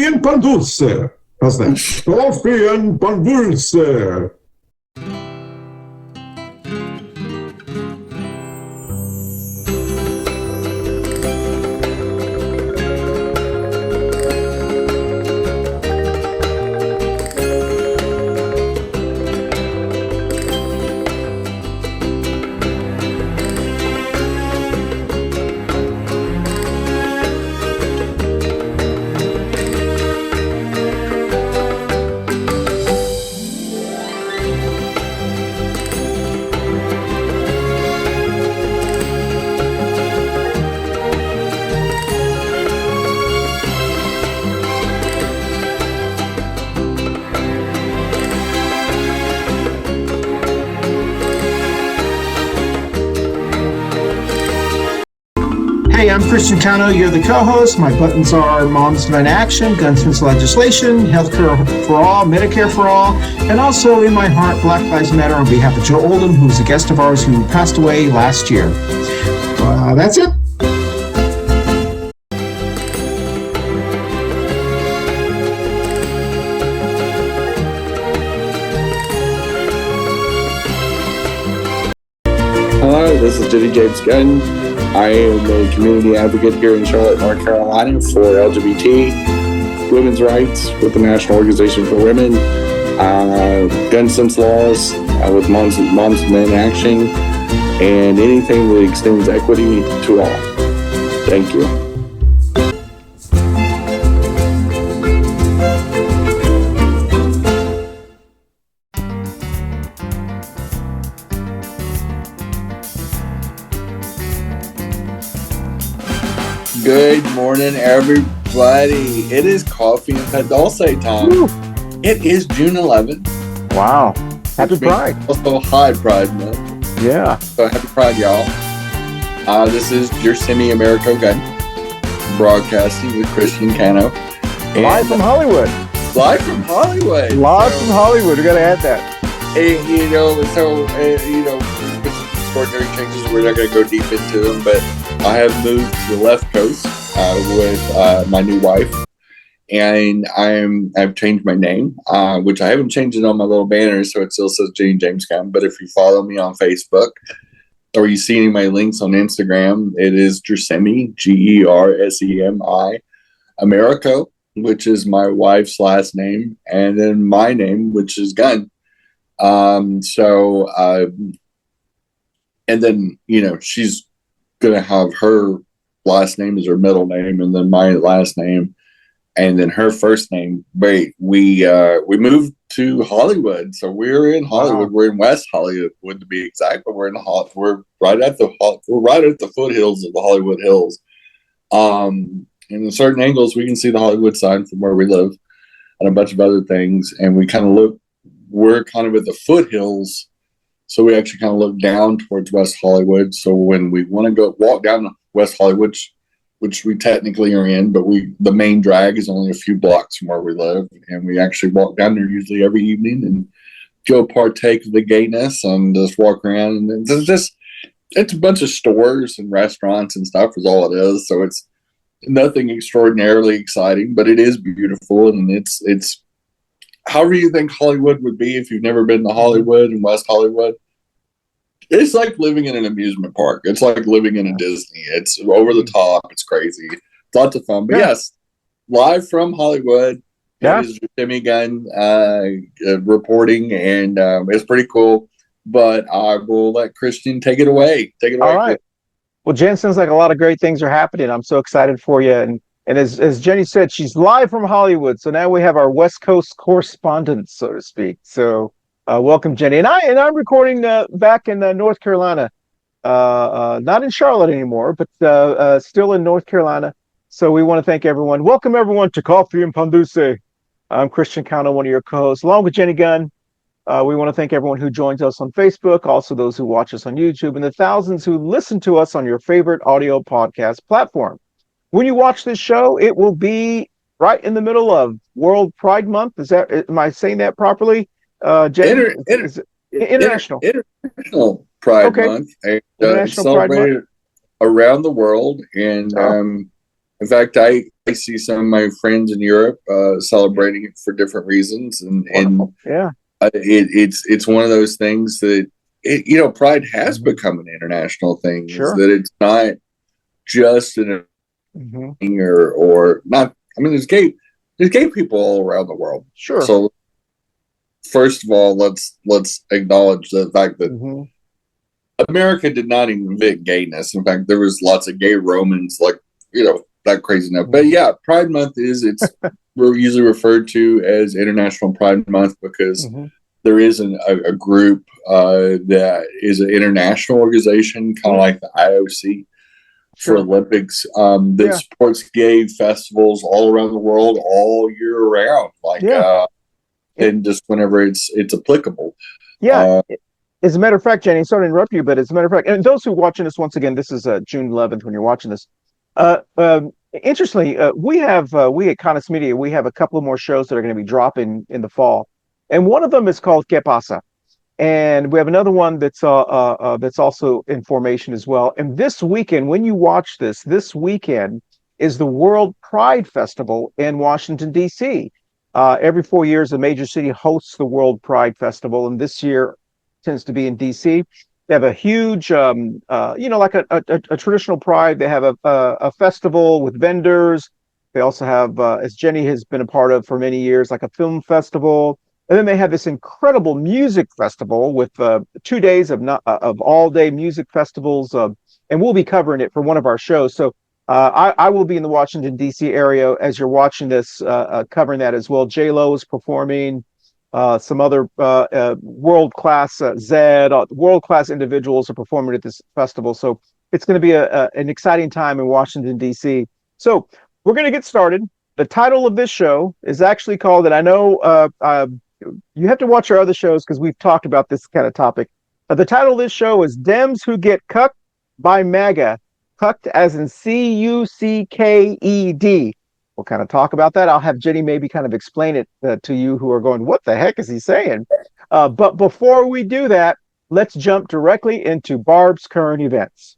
and Pan Dulce. How's that? Coffee and Pan Dulce. Hey, I'm Christian Cano. You're the co-host. My buttons are Moms Demand Action, Gunsmiths Legislation, Healthcare for All, Medicare for All, and also in my heart, Black Lives Matter on behalf of Joe Oldham, who's a guest of ours who passed away last year. That's it. Hello, this is James Gunn. I am a community advocate here in Charlotte, North Carolina for LGBT women's rights with the National Organization for Women, gun sense laws with Moms Demand Action, and anything that extends equity to all. Thank you. Good morning, everybody. It is Coffee Pan Dulce time. Woo. It is June 11th. Wow. Happy Pride. Also High Pride Month. Yeah. So happy Pride, y'all. This is your semi-Americo Gunn, broadcasting with Christian Cano. Live from Hollywood. Live from Hollywood. Live from Hollywood. We got to add that. And, with some extraordinary changes, we're not going to go deep into them, but I have moved to the left coast with my new wife, and I've changed my name, which I haven't changed it on my little banner, so it still says James Gunn. But if you follow me on Facebook or you see any of my links on Instagram, it is Gersemi, Gersemi, Americo, which is my wife's last name, and then my name, which is Gunn. And then she's gonna have her last name as her middle name, and then my last name, and then her first name. We moved to Hollywood, so we're in Hollywood. Wow. We're in West Hollywood, to be exact, but we're right at the foothills of the Hollywood Hills. And in certain angles, we can see the Hollywood sign from where we live, and a bunch of other things. And we're kind of at the foothills. So we actually kind of look down towards West Hollywood. So when we want to go walk down West Hollywood, which we technically are in, but the main drag is only a few blocks from where we live. And we actually walk down there usually every evening and go partake of the gayness and just walk around. And it's a bunch of stores and restaurants and stuff is all it is. So it's nothing extraordinarily exciting, but it is beautiful. And it's however you think Hollywood would be if you've never been to Hollywood and West Hollywood. It's like living in an amusement park. It's like living in a Disney. It's over the top. It's crazy. It's lots of fun. But yes, live from Hollywood. Yeah. It is Jimmy Gunn reporting, and it's pretty cool. But I will let Christian take it away. All right. Well, Jen, sounds like a lot of great things are happening. I'm so excited for you. And as Jenny said, she's live from Hollywood. So now we have our West Coast correspondent, so to speak. So welcome, Jenny. And I'm recording back in North Carolina, not in Charlotte anymore, but still in North Carolina. So we want to thank everyone. Welcome, everyone, to Coffee and Pan Dulce. I'm Christian Cano, one of your co-hosts, along with Jenny Gunn. We want to thank everyone who joins us on Facebook, also those who watch us on YouTube, and the thousands who listen to us on your favorite audio podcast platform. When you watch this show, it will be right in the middle of World Pride Month. Am I saying that properly? Jenny? International Pride Month. And, International Pride Month around the world, and In fact, I see some of my friends in Europe celebrating it for different reasons, and yeah, it's one of those things that Pride has become an international thing. Sure. Is that it's not just an or not. I mean, there's gay people all around the world. Sure. So first of all, let's acknowledge the fact that America did not invent gayness. In fact, there was lots of gay Romans, like that crazy enough. But yeah, Pride Month we're usually referred to as International Pride Month because there is a group that is an international organization, kind of like the IOC for Olympics, that supports gay festivals all around the world all year round, and just whenever it's applicable. Yeah. As a matter of fact, Jenny, sorry to interrupt you, but as a matter of fact, and those who are watching this, once again, this is June 11th when you're watching this. Interestingly, we at Cannis Media, we have a couple of more shows that are going to be dropping in the fall, and one of them is called Que Pasa, and we have another one that's also in formation as well. And this weekend, when you watch this weekend is the World Pride Festival in Washington, D.C. Every 4 years, a major city hosts the World Pride Festival, and this year tends to be in D.C. They have a huge, like a traditional Pride. They have a festival with vendors. They also have, as Jenny has been a part of for many years, like a film festival. And then they have this incredible music festival with 2 days of all-day music festivals. And we'll be covering it for one of our shows. So I will be in the Washington, D.C. area as you're watching this, covering that as well. J-Lo is performing. Some other world-class world-class individuals are performing at this festival. So it's going to be an exciting time in Washington, D.C. So we're going to get started. The title of this show is actually called, and I know you have to watch our other shows because we've talked about this kind of topic. The title of this show is Dems Who Get Cucked by MAGA. Cucked as in Cucked. We'll kind of talk about that. I'll have Jenny maybe kind of explain it to you who are going, what the heck is he saying? But before we do that, let's jump directly into Barb's current events.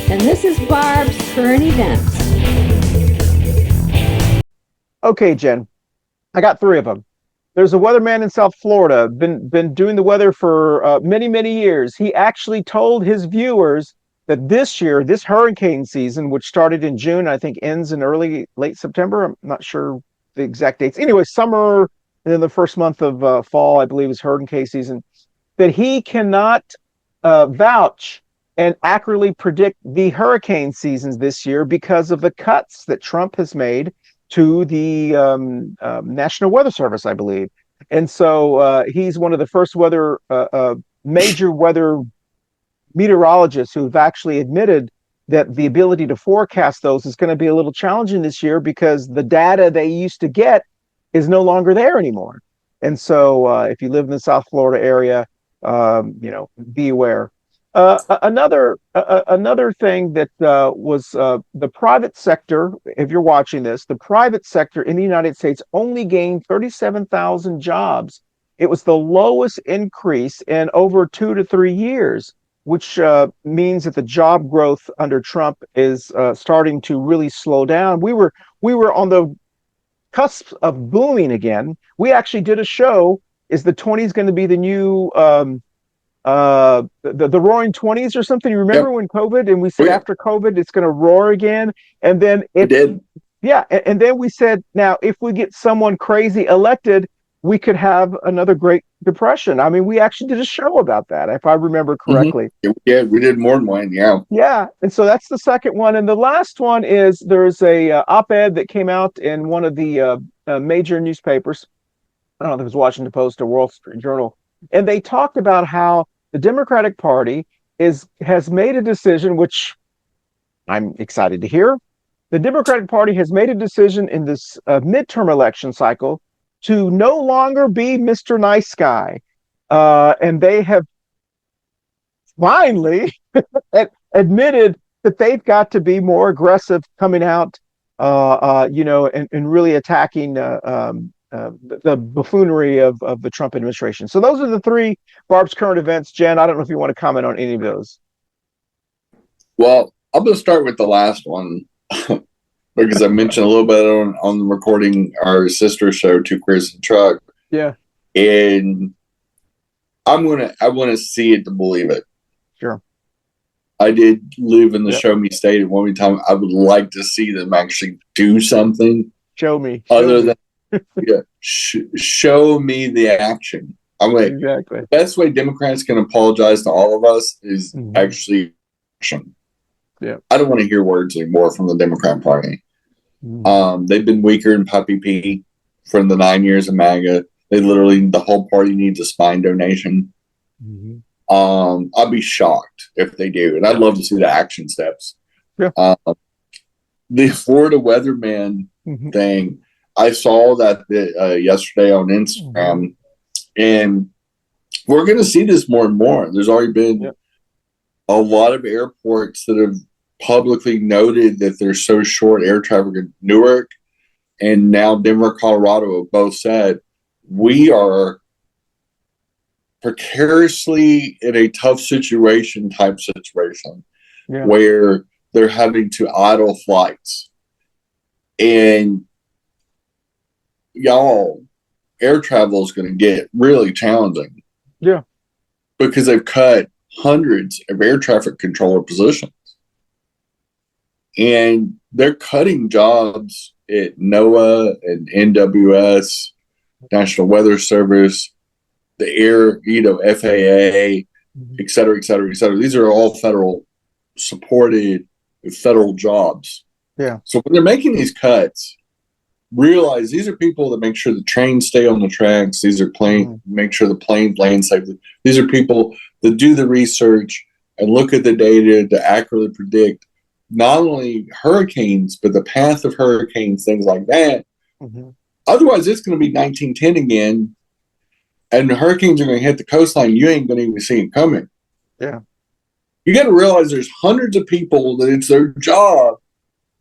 And this is Barb's current events. Okay, Jen, I got 3 of them. There's a weatherman in South Florida, been doing the weather for many, many years. He actually told his viewers that this year, this hurricane season, which started in June, I think ends in late September. I'm not sure the exact dates. Anyway, summer and then the first month of fall, I believe, is hurricane season. That he cannot vouch and accurately predict the hurricane seasons this year because of the cuts that Trump has made to the National Weather Service, I believe. And so he's one of the first major weather meteorologists who've actually admitted that the ability to forecast those is going to be a little challenging this year because the data they used to get is no longer there anymore. And so if you live in the South Florida area, be aware. Another thing that was the private sector, if you're watching this, the private sector in the United States only gained 37,000 jobs. It was the lowest increase in over 2 to 3 years, which means that the job growth under Trump is starting to really slow down. We were on the cusp of booming again. We actually did a show. Is the 20s going to be the new the roaring 20s or something? You remember when COVID, and we said after COVID it's going to roar again, and then it did. Yeah, and then we said, now if we get someone crazy elected, we could have another Great Depression. I mean, we actually did a show about that, if I remember correctly. Yeah, we did more than one. Yeah, and so that's the second one, and the last one is there's a op-ed that came out in one of the major newspapers. I don't know if it was Washington Post or Wall Street Journal, and they talked about how the Democratic Party has made a decision, which I'm excited to hear. The Democratic Party has made a decision in this midterm election cycle to no longer be Mr. Nice Guy. And they have finally admitted that they've got to be more aggressive coming out, and really attacking the buffoonery of the Trump administration. So those are the three Barb's current events. Jen, I don't know if you want to comment on any of those. Well, I'm going to start with the last one because I mentioned a little bit on the recording our sister show, Two Queers and Truck. Yeah. And I want to see it to believe it. Sure. I did live in the Show Me state at one time. I would like to see them actually do something. Show me. Than show me the action. I'm like, exactly. The best way Democrats can apologize to all of us is actually action. Yeah. I don't want to hear words anymore from the Democrat Party. They've been weaker in puppy pee from the 9 years of MAGA. They literally, the whole party needs a spine donation. I'd be shocked if they do, and I'd love to see the action steps. Yeah. The Florida weatherman thing, I saw that yesterday on Instagram, and we're going to see this more and more. There's already been a lot of airports that have publicly noted that there's so short air traffic in Newark, and now Denver, Colorado have both said we are precariously in a tough situation where they're having to idle flights. And y'all, air travel is going to get really challenging. Yeah. Because they've cut hundreds of air traffic controller positions. And they're cutting jobs at NOAA and NWS, National Weather Service, the air, FAA, et cetera, et cetera, et cetera. These are all federal supported federal jobs. Yeah. So when they're making these cuts, realize these are people that make sure the trains stay on the tracks. These are make sure the planes land safely. These are people that do the research and look at the data to accurately predict not only hurricanes, but the path of hurricanes, things like that. Otherwise, it's going to be 1910 again, and the hurricanes are going to hit the coastline. You ain't going to even see it coming. Yeah. You got to realize there's hundreds of people that it's their job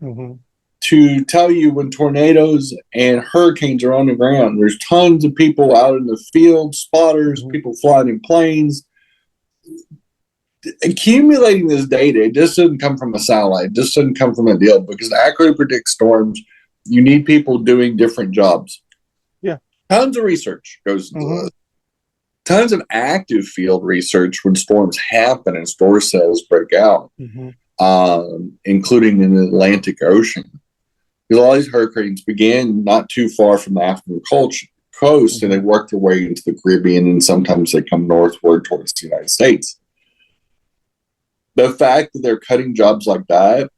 to tell you when tornadoes and hurricanes are on the ground. There's tons of people out in the field, spotters, people flying in planes. Accumulating this data, it just doesn't come from a satellite. It just doesn't come from a deal, because to accurately predict storms, you need people doing different jobs. Yeah. Tons of research goes into this. Tons of active field research when storms happen and storm cells break out, including in the Atlantic Ocean. Because all these hurricanes began not too far from the African coast, and they work their way into the Caribbean, and sometimes they come northward towards the United States. The fact that they're cutting jobs like that,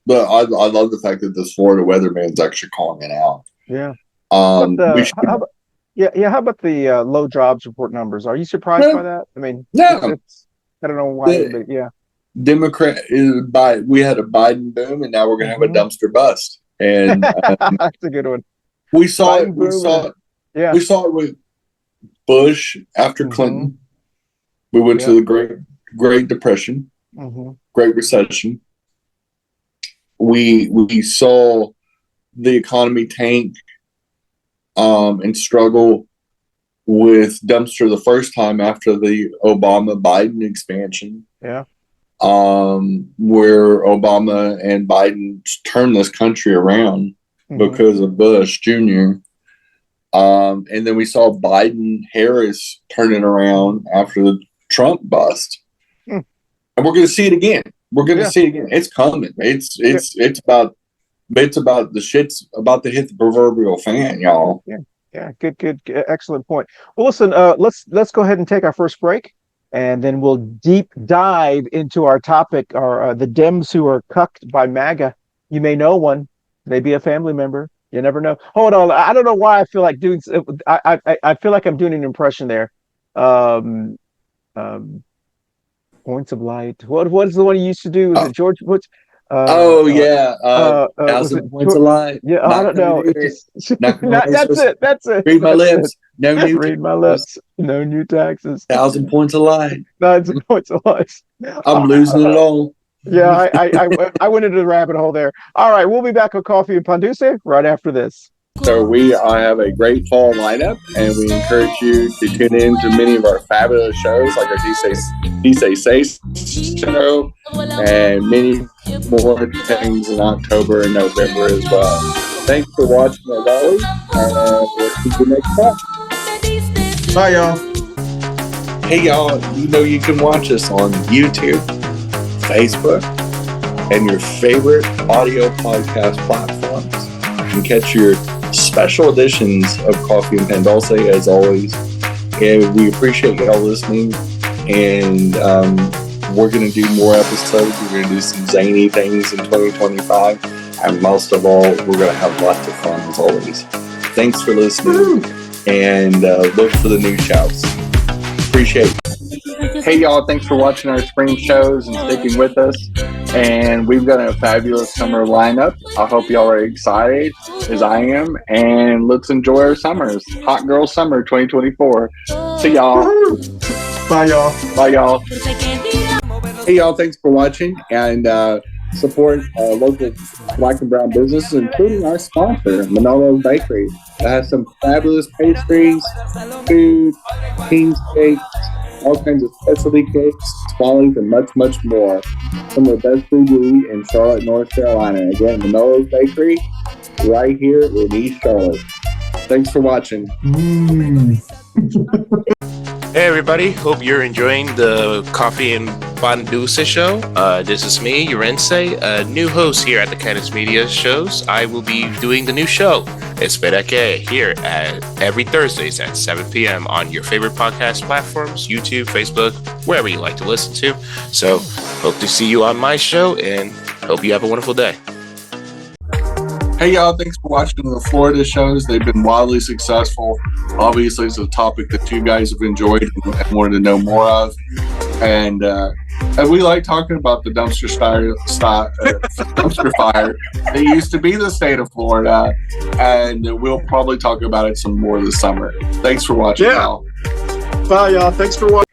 but I love the fact that this Florida weatherman's actually calling it out. Yeah. How about the low jobs report numbers? Are you surprised by that? I mean, I don't know why, but yeah. We had a Biden boom, and now we're going to have a dumpster bust. And that's a good one. We saw it with Bush after Clinton. We went to the Great Depression, Great Recession. We saw the economy tank and struggle with dumpster the first time after the Obama-Biden expansion. Yeah. Where Obama and Biden turned this country around because of Bush Jr. And then we saw Biden-Harris turn it around after the Trump bust. And we're going to see it again. We're going to see it again. It's coming. It's about the shit's about to hit the proverbial fan, y'all. Yeah. Good. Excellent point. Well, listen, let's go ahead and take our first break, and then we'll deep dive into our topic, the Dems who are cucked by MAGA. You may know one, maybe a family member. You never know. Hold on. I don't know why I feel like doing. I feel like I'm doing an impression there. Points of Light. What is the one you used to do? Was it George? What's? 1,000 points of light. Yeah, I don't know. That's it. Read my lips. No new. Read my lips. No new taxes. 1,000 points of light. 1,000 points of light. I'm losing it all. Yeah, I went into the rabbit hole there. All right, we'll be back with Coffee and Pan Dulce right after this. So we have a great fall lineup, and we encourage you to tune in to many of our fabulous shows, like our Say show, and many more things in October and November as well. Thanks for watching, as always, and we'll see you next time. Bye, y'all. Hey, y'all, you can watch us on YouTube, Facebook, and your favorite audio podcast platforms. You can catch your special editions of Coffee and Pan Dulce, as always. And we appreciate y'all listening. And we're going to do more episodes. We're going to do some zany things in 2025. And most of all, we're going to have lots of fun, as always. Thanks for listening. And look for the new shows. Appreciate it. Hey, y'all. Thanks for watching our spring shows and sticking with us. And we've got a fabulous summer lineup. I hope y'all are excited as I am. And let's enjoy our summers. Hot Girl Summer 2024. See y'all. Bye, y'all. Bye, y'all. Hey, y'all. Thanks for watching. And support local black and brown businesses, including our sponsor, Manolo Bakery. It has some fabulous pastries, food, king steaks, all kinds of specialty cakes, swallows, and much, much more. Some of the best food you eat in Charlotte, North Carolina. Again, Manolo's Bakery, right here in East Charlotte. Thanks for watching. Hey everybody, hope you're enjoying the Coffee and Pan Dulce Show. This is me, Yorense, a new host here at the Cannis Media shows. I will be doing the new show, Espera Que, here every Thursdays at 7 p.m. on your favorite podcast platforms, YouTube, Facebook, wherever you like to listen to. So, hope to see you on my show and hope you have a wonderful day. Hey y'all, thanks for watching the Florida shows. They've been wildly successful. Obviously, it's a topic that you guys have enjoyed and wanted to know more of. And we like talking about the dumpster fire. They used to be the state of Florida, and we'll probably talk about it some more this summer. Thanks for watching, y'all. Bye, y'all. Thanks for watching.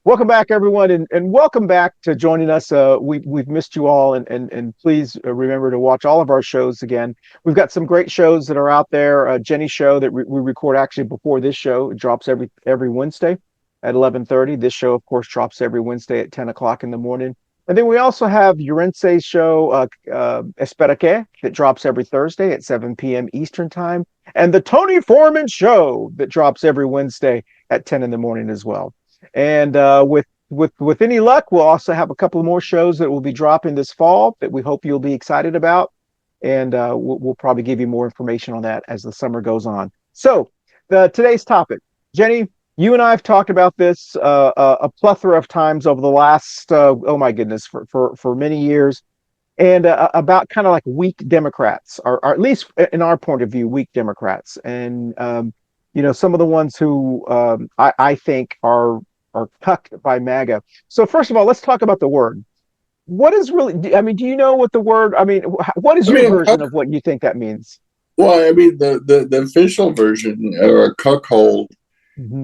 Welcome back, everyone, and welcome back to joining us. We've missed you all, and please remember to watch all of our shows again. We've got some great shows that are out there. Jenny's show that we record actually before this show. It drops every Wednesday at 11:30. This show, of course, drops every Wednesday at 10 o'clock in the morning. And then we also have Yorense's show, Espera Que, that drops every Thursday at 7 p.m. Eastern Time, and the Tony Foreman show that drops every Wednesday at 10 in the morning as well. And with any luck, we'll also have a couple more shows that will be dropping this fall that we hope you'll be excited about. And we'll probably give you more information on that as the summer goes on. So today's topic, Jenny, you and I have talked about this a plethora of times over the last, oh my goodness, for many years, and about kind of like weak Democrats, or at least in our point of view, weak Democrats. And, some of the ones who I think are cucked by MAGA. So first of all, let's talk about the word. What is really, do you know what the word, what is your version of what you think that means? Well, the official version, or a cuckold,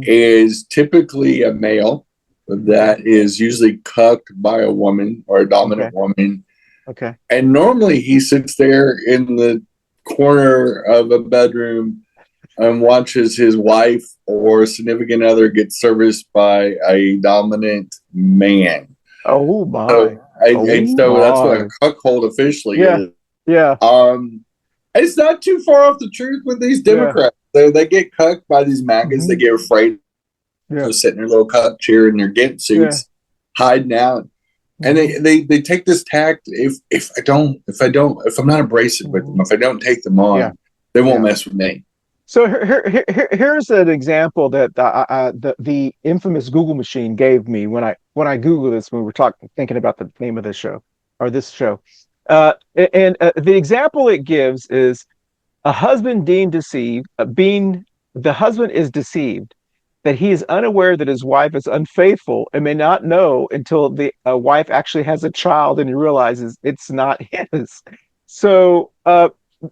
is typically a male that is usually cucked by a woman or a dominant woman. Okay. And normally he sits there in the corner of a bedroom and watches his wife or significant other get serviced by a dominant man. Oh my! So that's what a cuckold officially is. Yeah. It's not too far off the truth with these Democrats. They get cucked by these MAGAs. They get afraid. They're sitting in their little cuck chair in their get suits, hiding out, and they take this tact. If I'm not abrasive with them, if I don't take them on, they won't mess with me. So here's an example that the infamous Google machine gave me when I Googled this, when we were thinking about the name of this show, or this show. And the example it gives is a husband the husband is deceived that he is unaware that his wife is unfaithful and may not know until the wife actually has a child and he realizes it's not his. So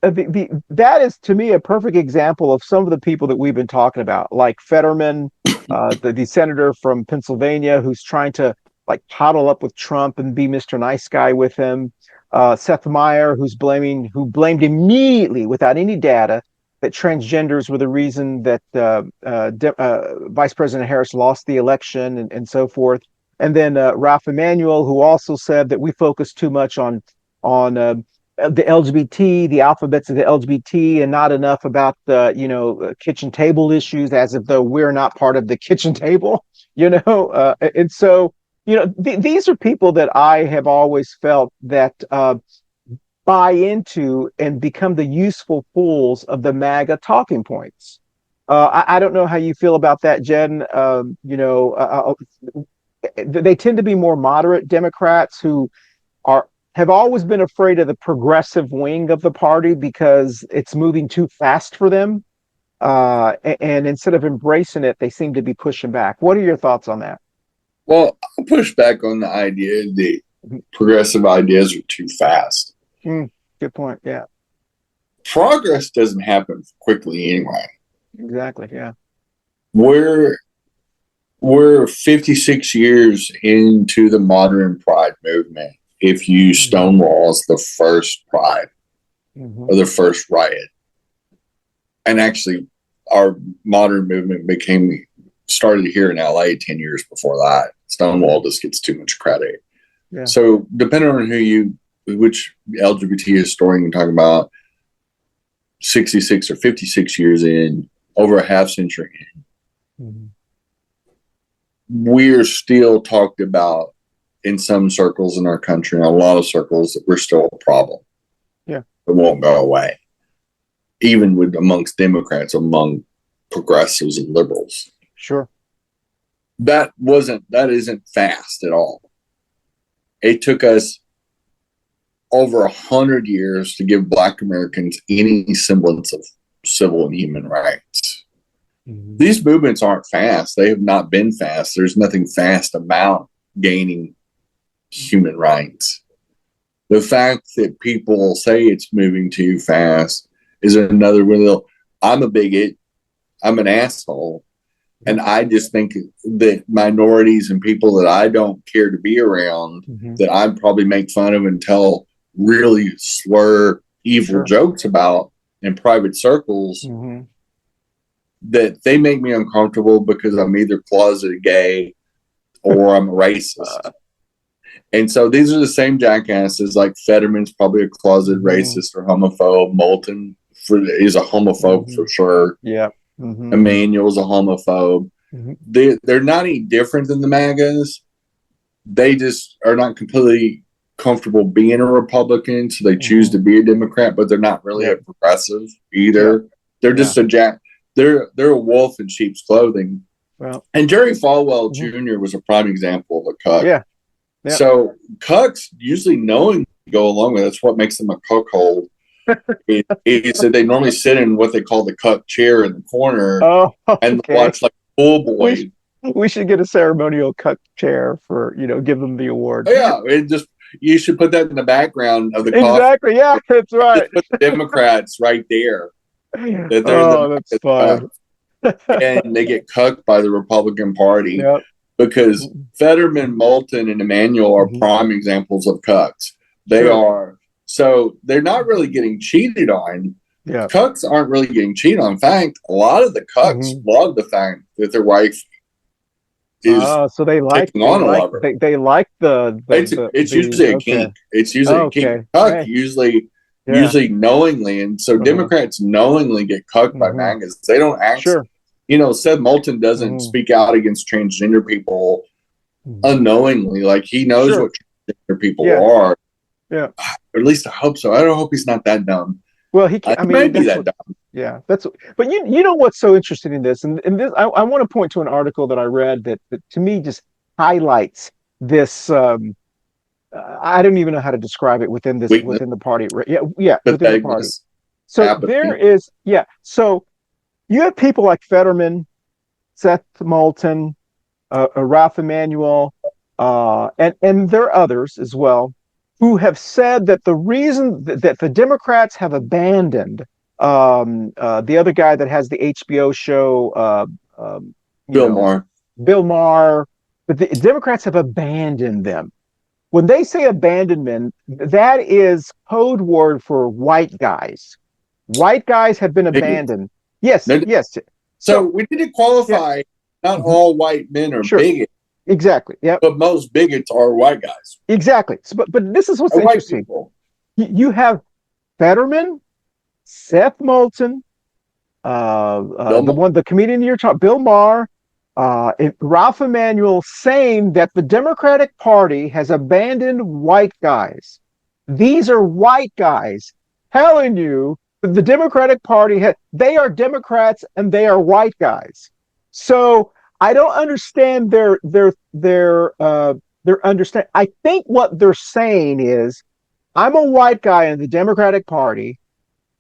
that is, to me, a perfect example of some of the people that we've been talking about, like Fetterman, the senator from Pennsylvania, who's trying to like huddle up with Trump and be Mr. Nice Guy with him. Seth Meyer, who blamed immediately without any data that transgenders were the reason that Vice President Harris lost the election and so forth. And then Ralph Emanuel, who also said that we focus too much on the LGBT, the alphabets of the LGBT, and not enough about the kitchen table issues, as if though we're not part of the kitchen table, and so these are people that I have always felt that buy into and become the useful fools of the MAGA talking points. I don't know how you feel about that, Jen. They tend to be more moderate Democrats who have always been afraid of the progressive wing of the party because it's moving too fast for them. And instead of embracing it, they seem to be pushing back. What are your thoughts on that? Well, I'll push back on the idea that progressive ideas are too fast. Good point. Yeah. Progress doesn't happen quickly anyway. Exactly. Yeah. We're 56 years into the modern pride movement. If you Stonewall as the first pride or the first riot, and actually our modern movement started here in LA 10 years before that. Stonewall just gets too much credit. Yeah. So depending on which LGBT historian you're talking about, 66 or 56 years in, over a half century in, we're still talked about in some circles in our country, and a lot of circles, that we're still a problem. Yeah. It won't go away. Even amongst Democrats, among progressives and liberals. Sure. That isn't fast at all. It took us over 100 years to give Black Americans any semblance of civil and human rights. These movements aren't fast. They have not been fast. There's nothing fast about gaining human rights. The fact that people say it's moving too fast is another real, I'm a bigot, I'm an asshole, and I just think that minorities and people that I don't care to be around, that I probably make fun of and tell really slur evil jokes about in private circles, that they make me uncomfortable because I'm either closeted gay or I'm a racist. And so these are the same jackasses. Like Fetterman's probably a closeted racist or homophobe. Moulton is a homophobe for sure. Yeah. Emmanuel's a homophobe. They're not any different than the MAGAs. They just are not completely comfortable being a Republican, so they choose to be a Democrat, but they're not really a progressive either. They're just they're a wolf in sheep's clothing. Well, and Jerry Falwell Jr. was a prime example of a cuck. So cucks usually knowing go along with it. That's what makes them a cuckold. Is that they normally sit in what they call the cuck chair in the corner and watch like full boy. We should get a ceremonial cuck chair for give them the award. Yeah, you should put that in the background of the exactly. Yeah, that's right. Put the Democrats right there. That's fun. And they get cucked by the Republican Party because Fetterman, Moulton, and Emanuel are prime examples of cucks. They are. So they're not really getting cheated on. Yeah. Cucks aren't really getting cheated on. In fact, a lot of the cucks love the fact that their wife is so they like taking on a lover. They like it's usually a kink. It's usually a kink. Cuck usually knowingly, and so Democrats knowingly get cucked by MAGAs. They don't actually, Seth Moulton doesn't speak out against transgender people unknowingly. Like he knows what transgender people are. Yeah, or at least I hope so. I don't hope he's not that dumb. Well, he can't. Might be that dumb. Yeah, that's. But you know what's so interesting in this, and this, I want to point to an article that I read that to me just highlights this. I don't even know how to describe it within the party. Yeah, within the party. So apathy. There is, so you have people like Fetterman, Seth Moulton, Ralph Emanuel, and there are others as well who have said that the reason that the Democrats have abandoned the other guy that has the HBO show, Bill Maher, but the Democrats have abandoned them. When they say abandonment, that is code word for white guys. White guys have been abandoned. Yes, yes. So we need to qualify. Not all white men are bigots. Exactly. Yeah. But most bigots are white guys. Exactly. So, but this is what's interesting. You have Fetterman, Seth Moulton, the comedian you're talking, Bill Maher, Ralph Emanuel, saying that the Democratic Party has abandoned white guys. These are white guys telling you that the Democratic Party they are Democrats and they are white guys. So I don't understand their understand. I think what they're saying is, I'm a white guy in the Democratic Party,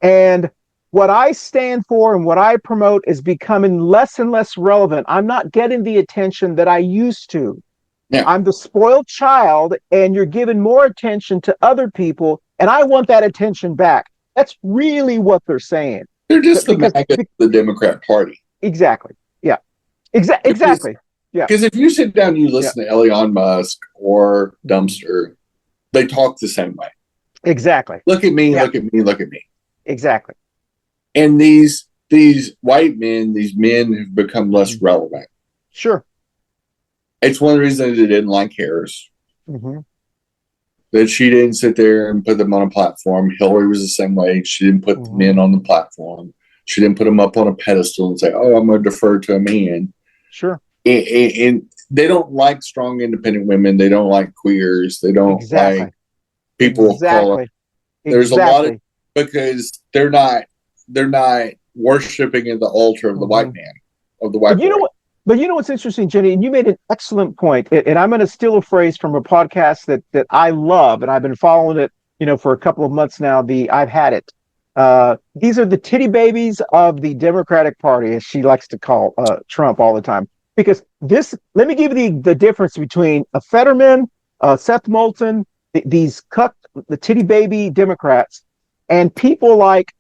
and what I stand for and what I promote is becoming less and less relevant. I'm not getting the attention that I used to. Yeah. I'm the spoiled child, and you're giving more attention to other people, and I want that attention back. That's really what they're saying. They're just the MAGA of the Democrat Party. Exactly. Yeah. Exactly. Yeah. Because if you sit down and you listen to Elon Musk or Dumpster, they talk the same way. Exactly. Look at me, look at me, look at me. Exactly. And these white men, these men have become less relevant. Sure. It's one of the reasons they didn't like Harris. Mm-hmm. That she didn't sit there and put them on a platform. Hillary was the same way. She didn't put the men on the platform. She didn't put them up on a pedestal and say, "Oh, I'm going to defer to a man." Sure. And they don't like strong, independent women. They don't like queers. They don't like people of color. There's a lot of, because they're not worshiping at the altar of the white man, of the white. But you know what's interesting, Jenny, and you made an excellent point. And I'm going to steal a phrase from a podcast that I love, and I've been following it, for a couple of months now. I've had it. These are the titty babies of the Democratic Party, as she likes to call Trump all the time. Because let me give you the difference between a Fetterman, Seth Moulton, these cucked, the titty baby Democrats, and people like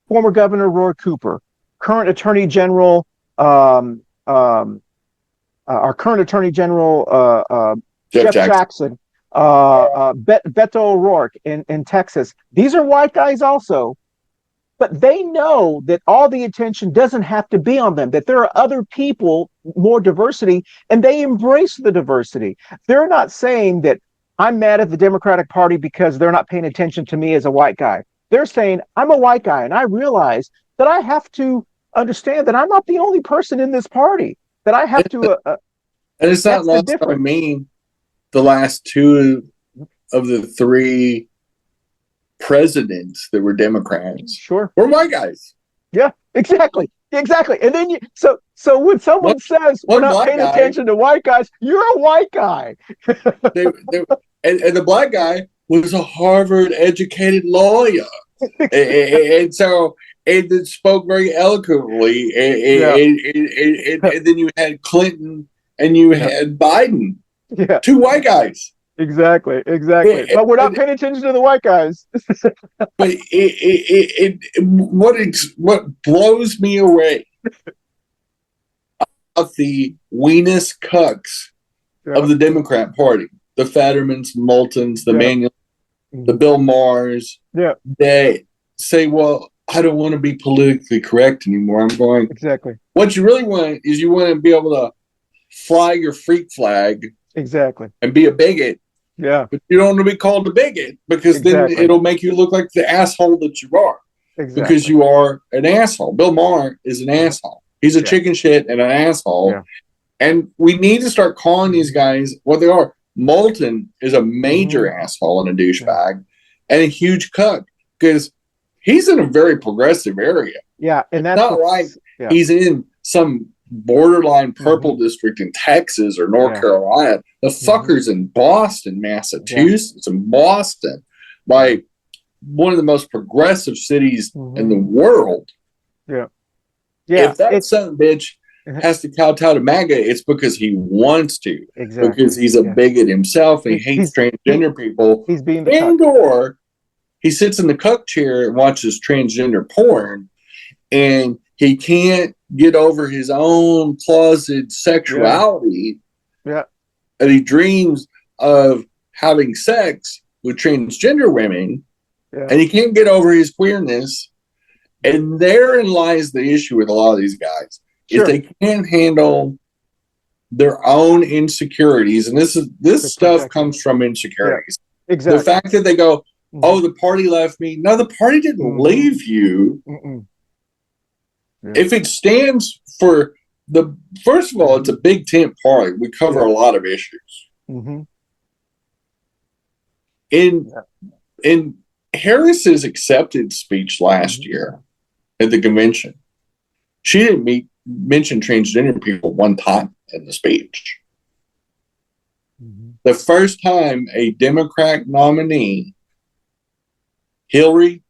former Governor Roy Cooper, current Attorney General, our current Attorney General, Jeff Jackson, Beto O'Rourke in Texas. These are white guys also, but they know that all the attention doesn't have to be on them, that there are other people, more diversity, and they embrace the diversity. They're not saying that I'm mad at the Democratic Party because they're not paying attention to me as a white guy. They're saying, I'm a white guy, and I realize that I have to understand that I'm not the only person in this party, that I have to... and it's not lost on me, the last two of the three presidents that were Democrats were white guys. Yeah, exactly. And then so when someone says we're not paying attention to white guys, you're a white guy. And the black guy was a Harvard-educated lawyer, and then spoke very eloquently. And then you had Clinton and you had Biden, two white guys. Exactly. But we're not paying attention to the white guys. But what blows me away of the weenus cucks of the Democrat Party, the Fettermans, Moultons, the Manuel, the Bill Mahers, they say, "Well, I don't want to be politically correct anymore." I'm going, exactly. What you really want is you want to be able to fly your freak flag, exactly, and be a bigot. Yeah, but you don't want to be called a bigot because then it'll make you look like the asshole that you are. Exactly. Because you are an asshole. Bill Maher is an asshole. He's a chicken shit and an asshole. Yeah. And we need to start calling these guys what they are. Moulton is a major asshole and a douchebag and a huge cuck because he's in a very progressive area. Yeah, and that's not like he's in some borderline purple district in Texas or North Carolina. The fucker's in Boston, Massachusetts, and Boston, like one of the most progressive cities in the world. Yeah. If that son of a bitch has to kowtow to MAGA, it's because he wants to. Exactly. Because he's a bigot himself and he hates transgender people. He's being the or he sits in the cuck chair and watches transgender porn and he can't get over his own closet sexuality Yeah. And he dreams of having sex with transgender women, and he can't get over his queerness. And therein lies the issue with a lot of these guys, is they can't handle their own insecurities. And this stuff comes from insecurities. Yeah. Exactly. The fact that they go, oh, the party left me. No, the party didn't leave you. Yeah. If it stands for first of all, it's a big tent party. We cover a lot of issues. In Harris's acceptance speech last year at the convention, she didn't mention transgender people one time in the speech. The first time a Democrat nominee, Hillary,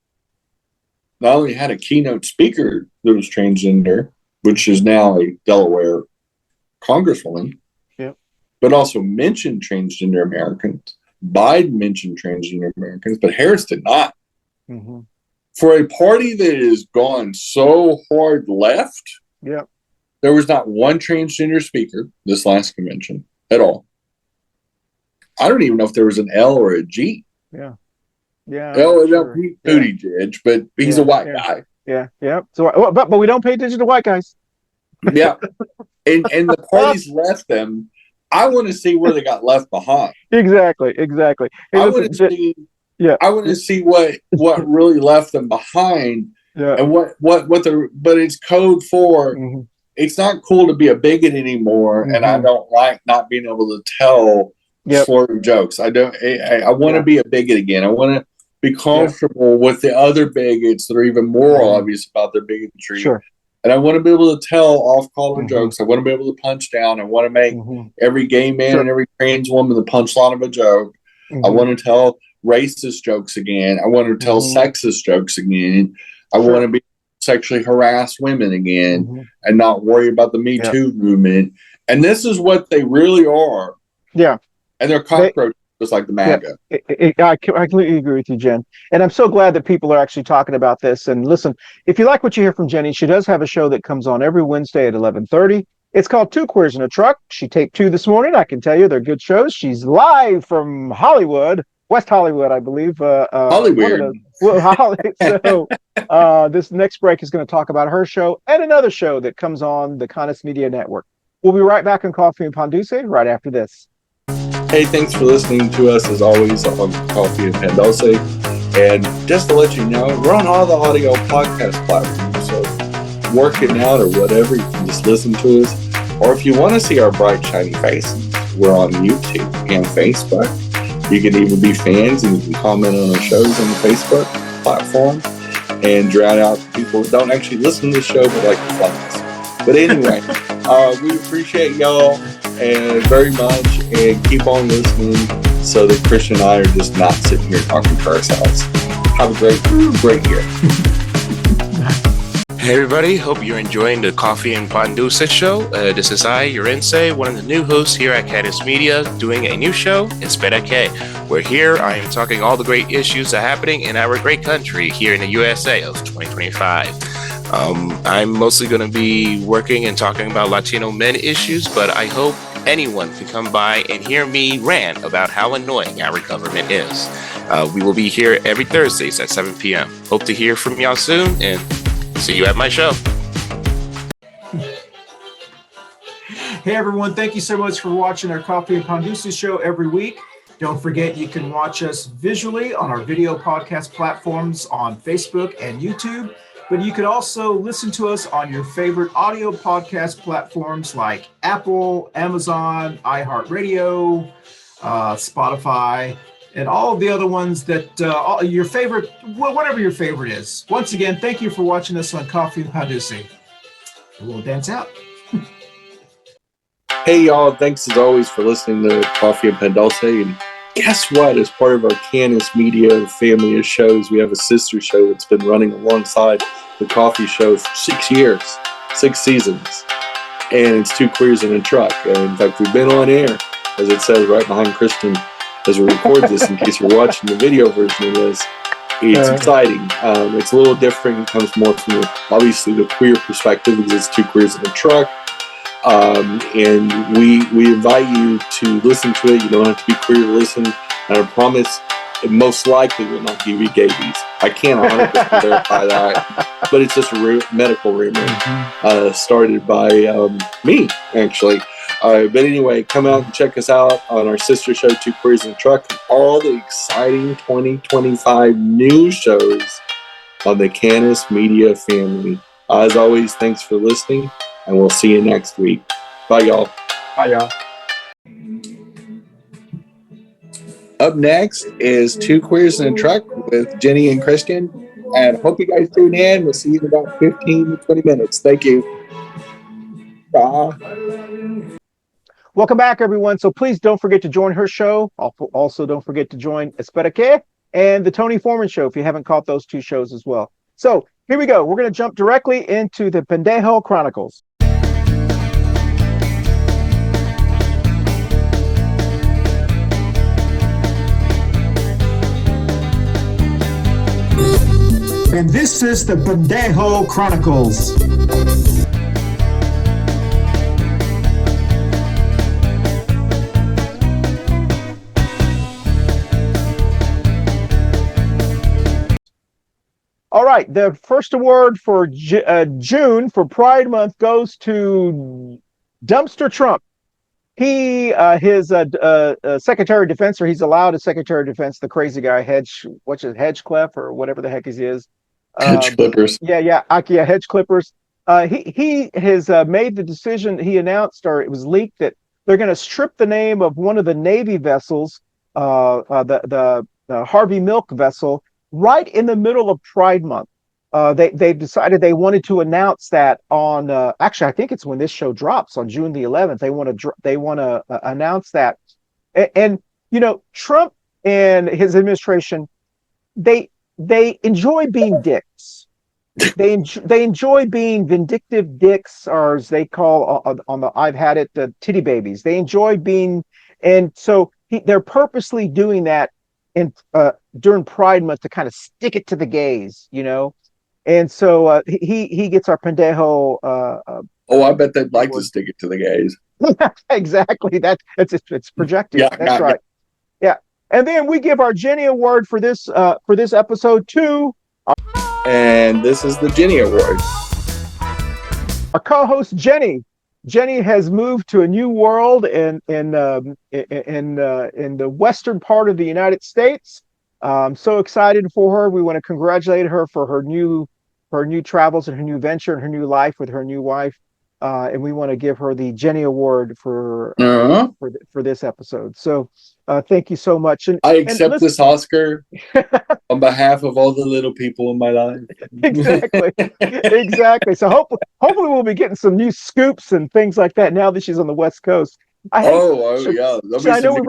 not only had a keynote speaker that was transgender, which is now a Delaware congresswoman, but also mentioned transgender Americans. Biden mentioned transgender Americans, but Harris did not. For a party that has gone so hard left, there was not one transgender speaker this last convention at all. I don't even know if there was an L or a G. L, Buttigieg, but he's a white guy. So, but we don't pay attention to white guys. And the parties left them. I want to see where they got left behind. Exactly. Hey, I want to see what really left them behind. And what but it's code for it's not cool to be a bigot anymore, and I don't like not being able to tell slurred jokes. I want to be a bigot again. I want to be comfortable with the other bigots that are even more obvious about their bigotry. And I want to be able to tell off-color jokes. I want to be able to punch down. I want to make every gay man and every trans woman the punchline of a joke. I want to tell racist jokes again. I want to tell sexist jokes again. I want to be sexually harass women again and not worry about the Me Too movement. And this is what they really are. And they're cockroaches, just like the MAGA. I completely agree with you, Jen. And I'm so glad that people are actually talking about this. And listen, if you like what you hear from Jenny, she does have a show that comes on every Wednesday at 11:30. It's called Two Queers in a Truck. She taped 2 this morning. I can tell you they're good shows. She's live from Hollywood, West Hollywood, I believe. Hollywood. So this next break is going to talk about her show and another show that comes on the Cannis Media Network. We'll be right back on Coffee Pan Dulce right after this. Hey, thanks for listening to us as always on Coffee Pan Dulce. And just to let you know, we're on all the audio podcast platforms. So working out or whatever, you can just listen to us. Or if you want to see our bright, shiny faces, we're on YouTube and Facebook. You can even be fans and you can comment on our shows on the Facebook platform and drown out people who don't actually listen to the show but like the flies. But anyway, we appreciate y'all and very much, and keep on listening so that Christian and I are just not sitting here talking to ourselves. Have a great year. Hey everybody, hope you're enjoying the Coffee and Pan Dulce Show. This is Yorense, one of the new hosts here at Cannis Media, doing a new show, Espera Que. Where here I am talking all the great issues that are happening in our great country here in the USA of 2025. I'm mostly going to be working and talking about Latino men issues, but I hope anyone can come by and hear me rant about how annoying our government is. We will be here every Thursdays at 7 p.m. Hope to hear from y'all soon, and see you at my show. Hey everyone, thank you so much for watching our Coffee and Pan Dulce show every week. Don't forget you can watch us visually on our video podcast platforms on Facebook and YouTube, but you can also listen to us on your favorite audio podcast platforms like Apple, Amazon, iHeartRadio, Spotify, and all of the other ones that your favorite, whatever your favorite is. Once again, thank you for watching us on Coffee and Pan Dulce. We'll dance out. Hey y'all, thanks as always for listening to Coffee and Pan Dulce. And guess what? As part of our Cannis Media family of shows, we have a sister show that's been running alongside the Coffee Show for 6 years, 6 seasons. And it's Two Queers in a Truck. And in fact, we've been on air, as it says right behind Christian, as we record this, in case you're watching the video version of this. It's exciting. It's a little different. It comes more from obviously the queer perspective because it's Two Queers in a Truck. And we invite you to listen to it. You don't have to be queer to listen. And I promise it most likely will not give you scabies. I can't 100% verify that, but it's just a medical rumor started by me, actually. But anyway, come out and check us out on our sister show, Two Queers in a Truck, and all the exciting 2025 news shows on the Cannis Media family. As always, thanks for listening, and we'll see you next week. Bye, y'all. Bye, y'all. Up next is Two Queers in a Truck with Jenny and Christian. And hope you guys tune in. We'll see you in about 15 to 20 minutes. Thank you. Bye. Welcome back, everyone. So please don't forget to join her show. Also, don't forget to join Espera Que and the Tony Foreman show if you haven't caught those two shows as well. So here we go. We're going to jump directly into the Pendejo Chronicles. And this is the Pendejo Chronicles. All right, the first award for June for Pride Month goes to Dumpster Trump. He, his Secretary of Defense, or he's allowed a Secretary of Defense, the crazy guy, Hedgecliff, or whatever the heck he is. Hedge Clippers. Yeah, Hedge Clippers. He has made the decision. He announced, or it was leaked, that they're going to strip the name of one of the Navy vessels, the Harvey Milk vessel, right in the middle of Pride Month. They decided they wanted to announce that on actually, I think it's when this show drops on June the 11th. They want to announce that, and you know, Trump and his administration, they enjoy being dicks. They enjoy being vindictive dicks, or as they call on the I've had it, the titty babies. They enjoy being, and so they're purposely doing that in during Pride Month to kind of stick it to the gays, you know. And so he gets our pendejo. Oh, I bet they'd like to stick it to the gays. Exactly. It's projected. Yeah, that's right. Yeah. And then we give our Jenny Award for this episode to. And this is the Jenny Award. Our co-host Jenny. Jenny has moved to a new world in the western part of the United States. I'm so excited for her. We want to congratulate her for her new travels and her new venture and her new life with her new wife. And we want to give her the Jenny Award for this episode. So thank you so much. And I accept this Oscar on behalf of all the little people in my life. Exactly. So hopefully we'll be getting some new scoops and things like that now that she's on the West Coast. Yeah. I know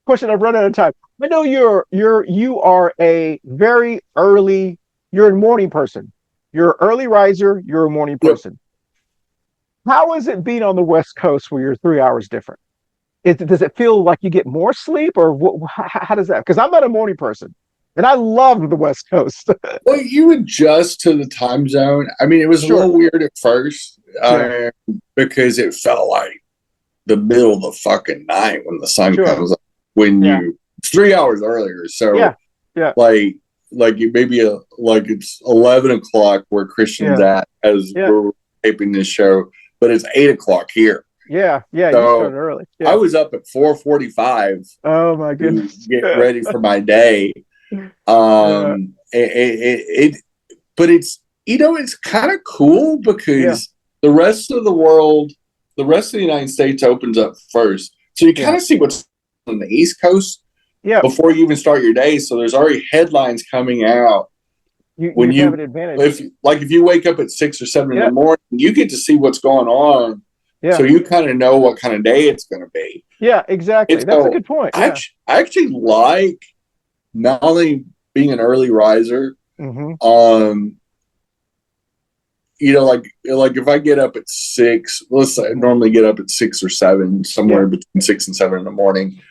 question, I've run out of time. I know you are a very early. You're a morning person. You're an early riser. You're a morning person. How is it being on the West Coast where you're 3 hours different? Does it feel like you get more sleep, or how does that? Because I'm not a morning person, and I love the West Coast. Well, you adjust to the time zone. I mean, it was a little weird at first because it felt like the middle of the fucking night when the sun comes up. When you 3 hours earlier, so like you maybe like it's 11 o'clock where Christian's at as we're taping this show, but it's 8 o'clock here. Yeah, so you started early. Yeah. I was up at 4:45. Oh my goodness! To get ready for my day. But it's it's kind of cool because the rest of the world, the rest of the United States opens up first, so you kind of see what's on the East Coast before you even start your day. So there's already headlines coming out. You have an advantage. If you wake up at 6 or 7 in the morning, you get to see what's going on. Yeah. So you kind of know what kind of day it's going to be. Yeah, exactly. That's a good point. I actually like not only being an early riser, like if I get up at 6, let's say I normally get up at 6 or 7, somewhere between 6 and 7 in the morning.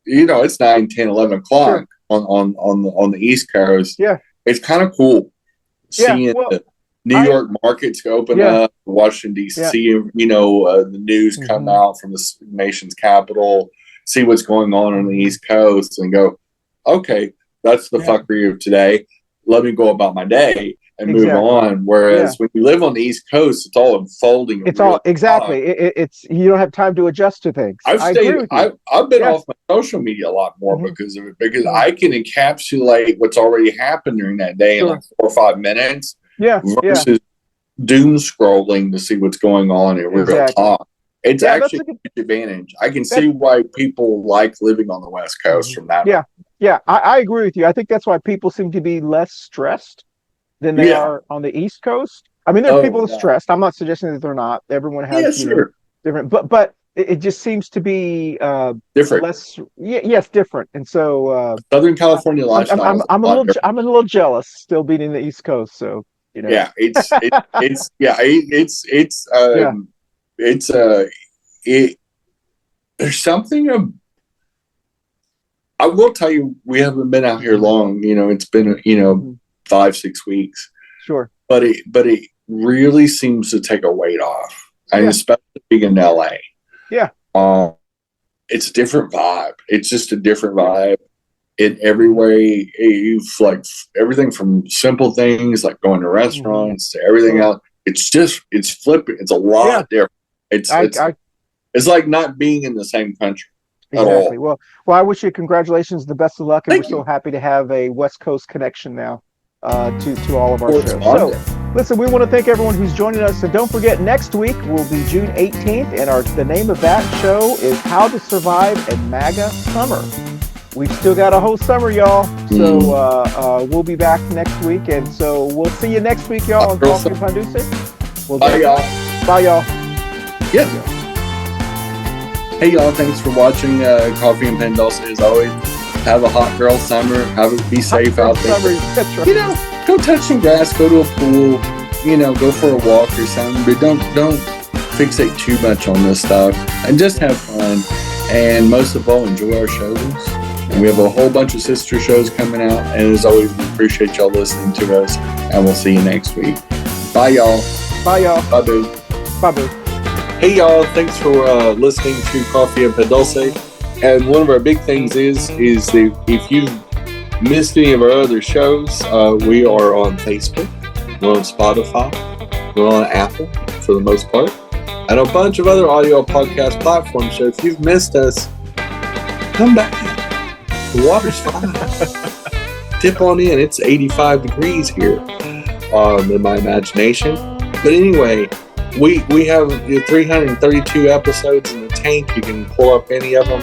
It's 9, 10, 11 o'clock on the East Coast. Yeah. It's kind of cool seeing New York markets open up, Washington, D.C., the news come out from the nation's capital, see what's going on the East Coast, and go, okay, that's the fuckery of today. Let me go about my day and move on. Whereas when you live on the East Coast, it's all unfolding. It's all it's you don't have time to adjust to things. I've been off my social media a lot more because of it, because I can encapsulate what's already happened during that day in like 4 or 5 minutes. Versus doom scrolling to see what's going on in real time. It's actually a huge advantage. I can see why people like living on the West Coast from that. I agree with you. I think that's why people seem to be less stressed than they are on the East Coast. I mean, there are people stressed. I'm not suggesting that they're not. Everyone has different, but it just seems to be different. Less, yes, different. And so Southern California lifestyle. I'm a little jealous still being in the East Coast. So there's something. I will tell you, we haven't been out here long. It's been 5-6 weeks. Sure, but it really seems to take a weight off, and especially being in LA. It's a different vibe. It's just a different vibe in every way. You've like everything from simple things like going to restaurants to everything else. It's flipping. It's a lot different. It's like not being in the same country at all. Well, I wish you congratulations, the best of luck, and we're so happy to have a West Coast connection now to all of our shows. So, listen, we want to thank everyone who's joining us, and don't forget, next week will be June 18th, and the name of that show is How to Survive a MAGA Summer. We've still got a whole summer, y'all. So we'll be back next week, and so we'll see you next week, y'all, on Coffee Pan Dulce. Bye, y'all. Bye, y'all. Yeah. Hey, y'all. Thanks for watching Coffee and Pan Dulce. As always, have a hot girl summer. Be safe out there. That's right. Go touch some grass. Go to a pool. Go for a walk or something. But don't fixate too much on this stuff. And just have fun. And most of all, enjoy our shows. And we have a whole bunch of sister shows coming out. And as always, we appreciate y'all listening to us. And we'll see you next week. Bye, y'all. Bye, y'all. Bye, boo. Bye, boo. Hey, y'all. Thanks for listening to Coffee and Pan Dulce. And one of our big things is that if you've missed any of our other shows, we are on Facebook. We're on Spotify. We're on Apple for the most part. And a bunch of other audio podcast platforms. So if you've missed us, come back. The water's fine. Dip on in. It's 85 degrees here in my imagination. But anyway, we have 332 episodes in the tank. You can pull up any of them.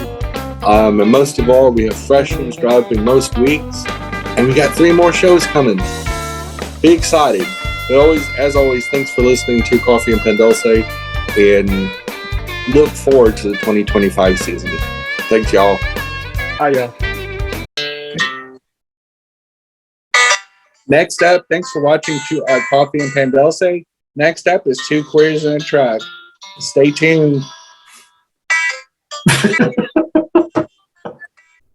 And most of all, we have fresh ones dropping most weeks. And we got 3 more shows coming. Be excited. But as always, thanks for listening to Coffee and Pan Dulce. And look forward to the 2025 season. Thanks, y'all. Bye, y'all. Next up, thanks for watching Coffee and Pan Dulce. Next up is 2 Queers and a Track. Stay tuned.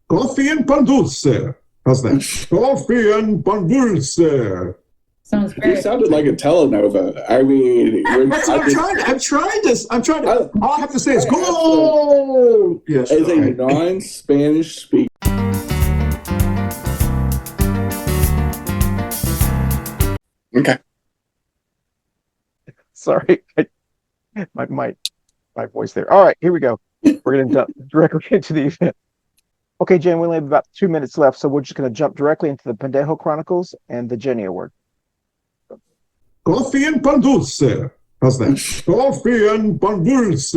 Coffee and Pan Dulce. How's that? Coffee and Pan Dulce. Sounds great. You sounded like a telenova. I mean, I'm trying to. All I have to say is go. Yes. As a non-Spanish speaker. Okay. Sorry, my voice there. All right, here we go. We're going to jump directly into the event. Okay, Jen, we only have about 2 minutes left, so we're just going to jump directly into the Pendejo Chronicles and the Jenny Award. Coffee and Pan Dulce. How's that? Coffee and Pan Dulce.